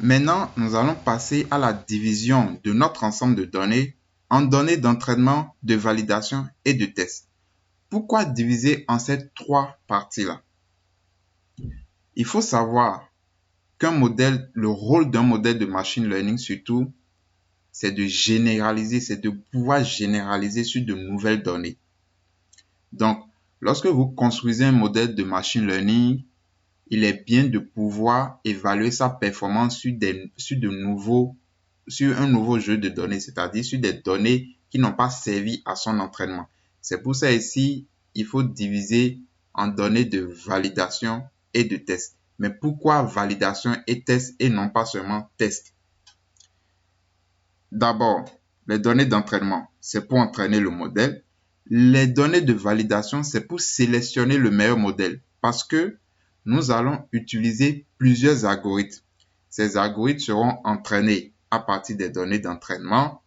Maintenant, nous allons passer à la division de notre ensemble de données en données d'entraînement, de validation et de test. Pourquoi diviser en ces trois parties-là? Il faut savoir qu'un modèle, le rôle d'un modèle de machine learning surtout, c'est de généraliser, c'est de pouvoir généraliser sur de nouvelles données. Donc, lorsque vous construisez un modèle de machine learning, il est bien de pouvoir évaluer sa performance sur un nouveau jeu de données, c'est-à-dire sur des données qui n'ont pas servi à son entraînement. C'est pour ça ici, il faut diviser en données de validation et de test. Mais pourquoi validation et test et non pas seulement test? D'abord, les données d'entraînement, c'est pour entraîner le modèle. Les données de validation, c'est pour sélectionner le meilleur modèle parce que nous allons utiliser plusieurs algorithmes. Ces algorithmes seront entraînés à partir des données d'entraînement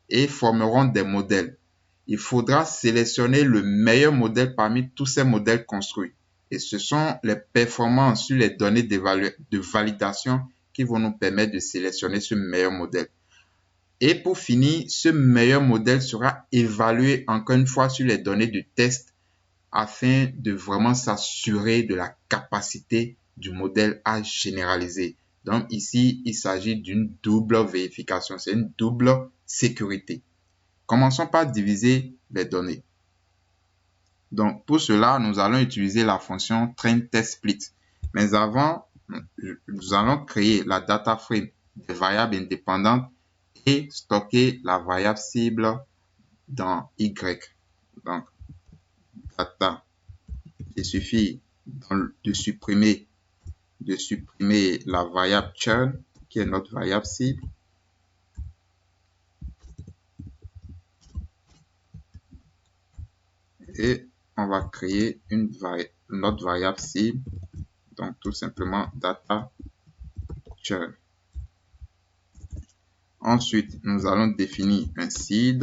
et formeront des modèles. Il faudra sélectionner le meilleur modèle parmi tous ces modèles construits. Et ce sont les performances sur les données de validation qui vont nous permettre de sélectionner ce meilleur modèle. Et pour finir, ce meilleur modèle sera évalué encore une fois sur les données de test afin de vraiment s'assurer de la capacité du modèle à généraliser. Donc ici, il s'agit d'une double vérification, c'est une double sécurité. Commençons par diviser les données. Donc pour cela, nous allons utiliser la fonction train-test-split. Mais avant, nous allons créer la data frame des variables indépendantes et stocker la variable cible dans Y. Donc, data, il suffit de supprimer la variable churn, qui est notre variable cible. Et on va créer notre variable cible, donc tout simplement data churn. Ensuite, nous allons définir un seed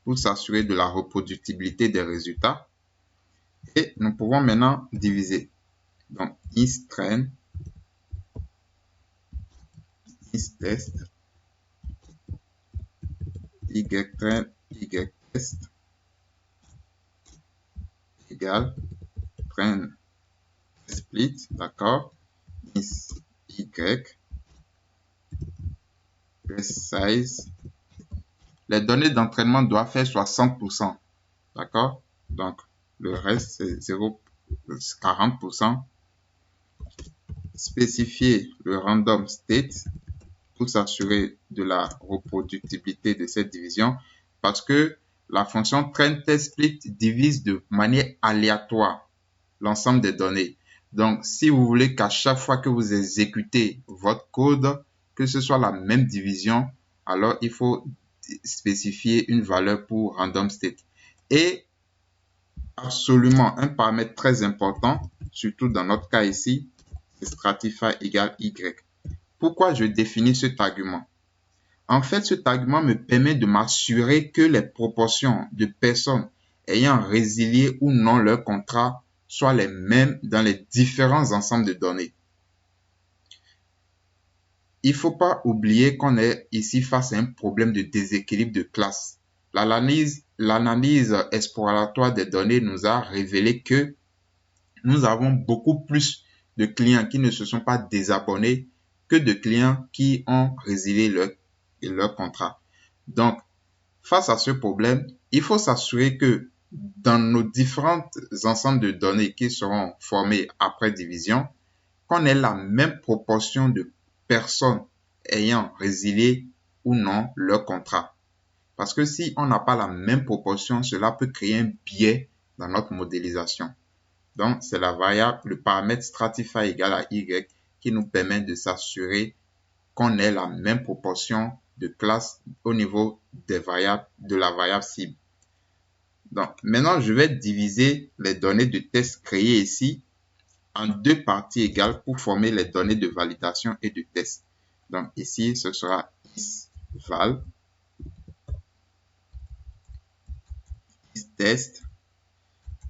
pour s'assurer de la reproductibilité des résultats. Et nous pouvons maintenant diviser. Donc, isTrain, isTest, ytrain, ytest égale train split, d'accord, is y plus size. Les données d'entraînement doivent faire 60%, d'accord, donc le reste c'est 40%. Spécifier le random state pour s'assurer de la reproductibilité de cette division parce que la fonction train-test-split divise de manière aléatoire l'ensemble des données. Donc, si vous voulez qu'à chaque fois que vous exécutez votre code, que ce soit la même division, alors il faut spécifier une valeur pour random state. Et absolument un paramètre très important, surtout dans notre cas ici, c'est stratify égale Y. Pourquoi je définis cet argument? En fait, cet argument me permet de m'assurer que les proportions de personnes ayant résilié ou non leur contrat soient les mêmes dans les différents ensembles de données. Il ne faut pas oublier qu'on est ici face à un problème de déséquilibre de classe. L'analyse exploratoire des données nous a révélé que nous avons beaucoup plus de clients qui ne se sont pas désabonnés que de clients qui ont résilié leur contrat. Donc, face à ce problème, il faut s'assurer que dans nos différents ensembles de données qui seront formés après division, qu'on ait la même proportion de personnes ayant résilié ou non leur contrat. Parce que si on n'a pas la même proportion, cela peut créer un biais dans notre modélisation. Donc, c'est la variable, le paramètre stratify égale à Y qui nous permet de s'assurer qu'on ait la même proportion de classes au niveau des variables, de la variable cible. Donc, maintenant, je vais diviser les données de test créées ici en deux parties égales pour former les données de validation et de test. Donc, ici, ce sera isval, istest,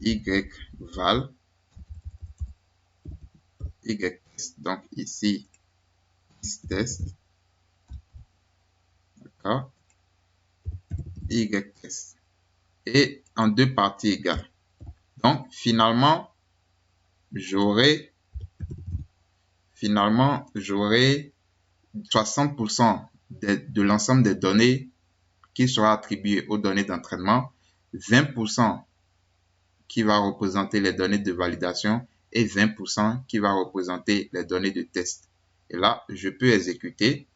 yval, ytest. Donc, ici, test, d'accord, y test, et en deux parties égales. Donc, finalement, j'aurai 60% de l'ensemble des données qui sera attribué aux données d'entraînement, 20% qui va représenter les données de validation et 20% qui va représenter les données de test. Et là, je peux exécuter.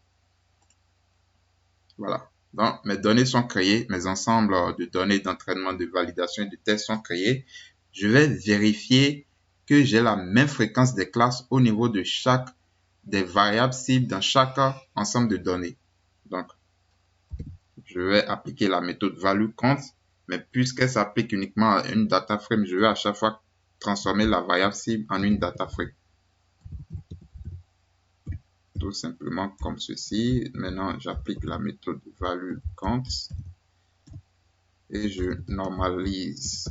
Voilà. Donc, mes données sont créées, mes ensembles de données d'entraînement, de validation et de test sont créés. Je vais vérifier que j'ai la même fréquence des classes au niveau de chaque des variables cibles dans chaque ensemble de données. Donc, je vais appliquer la méthode value count, mais puisqu'elle s'applique uniquement à une data frame, je vais à chaque fois transformer la variable cible en une data frame. Tout simplement comme ceci. Maintenant, j'applique la méthode value count et je normalise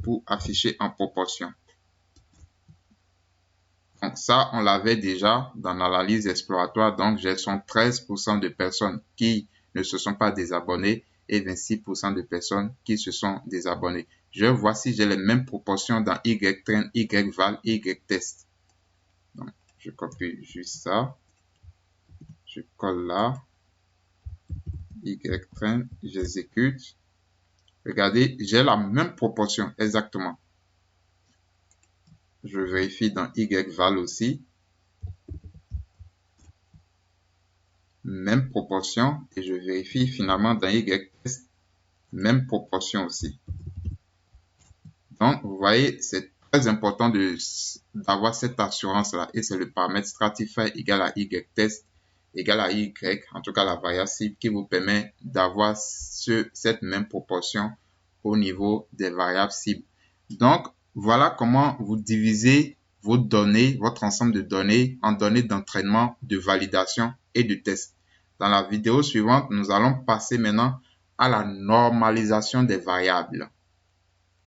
pour afficher en proportion. Donc ça, on l'avait déjà dans l'analyse exploratoire. Donc, j'ai 13% de personnes qui ne se sont pas désabonnées et 26% de personnes qui se sont désabonnées. Je vois si j'ai les mêmes proportions dans YTrain, YVal, YTest. Donc, je copie juste ça. Je colle là. YTrain, j'exécute. Regardez, j'ai la même proportion exactement. Je vérifie dans YVal aussi. Même proportion et je vérifie finalement dans YTest, même proportion aussi. Donc, vous voyez, c'est très important d'avoir cette assurance-là et c'est le paramètre Stratify égal à YTest égal à Y, en tout cas la variable cible qui vous permet d'avoir cette même proportion au niveau des variables cibles. Donc, voilà comment vous divisez vos données, votre ensemble de données en données d'entraînement, de validation et de test. Dans la vidéo suivante, nous allons passer maintenant à la normalisation des variables.